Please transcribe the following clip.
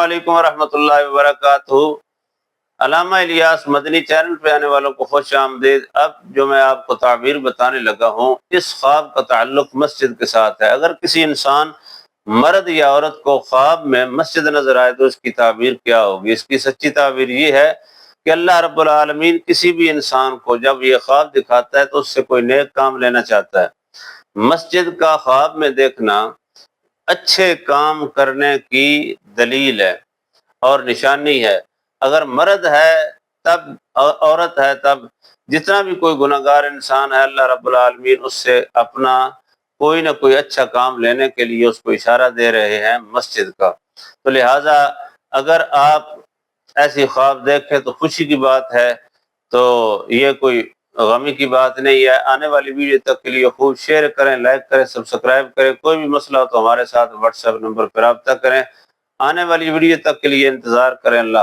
علیکم ورحمۃ اللہ وبرکاتہ۔ علامہ الیاس مدنی چینل پہ آنے والوں کو خوش آمدید۔ اب جو میں آپ کو تعبیر بتانے لگا ہوں، اس خواب کا تعلق مسجد کے ساتھ ہے۔ اگر کسی انسان مرد یا عورت کو خواب میں مسجد نظر آئے تو اس کی تعبیر کیا ہوگی؟ اس کی سچی تعبیر یہ ہے کہ اللہ رب العالمین کسی بھی انسان کو جب یہ خواب دکھاتا ہے تو اس سے کوئی نیک کام لینا چاہتا ہے۔ مسجد کا خواب میں دیکھنا اچھے کام کرنے کی دلیل ہے اور نشانی ہے۔ اگر مرد ہے تب، عورت ہے تب، جتنا بھی کوئی گناہگار انسان ہے، اللہ رب العالمین اس سے اپنا کوئی نہ کوئی اچھا کام لینے کے لیے اس کو اشارہ دے رہے ہیں مسجد کا۔ تو لہٰذا اگر آپ ایسی خواب دیکھیں تو خوشی کی بات ہے، تو یہ کوئی غمی کی بات نہیں ہے۔ آنے والی ویڈیو تک کے لیے خوب شیئر کریں، لائک کریں، سبسکرائب کریں۔ کوئی بھی مسئلہ ہو تو ہمارے ساتھ واٹس ایپ نمبر پر رابطہ کریں۔ آنے والی ویڈیو تک کے لیے انتظار کریں۔ اللہ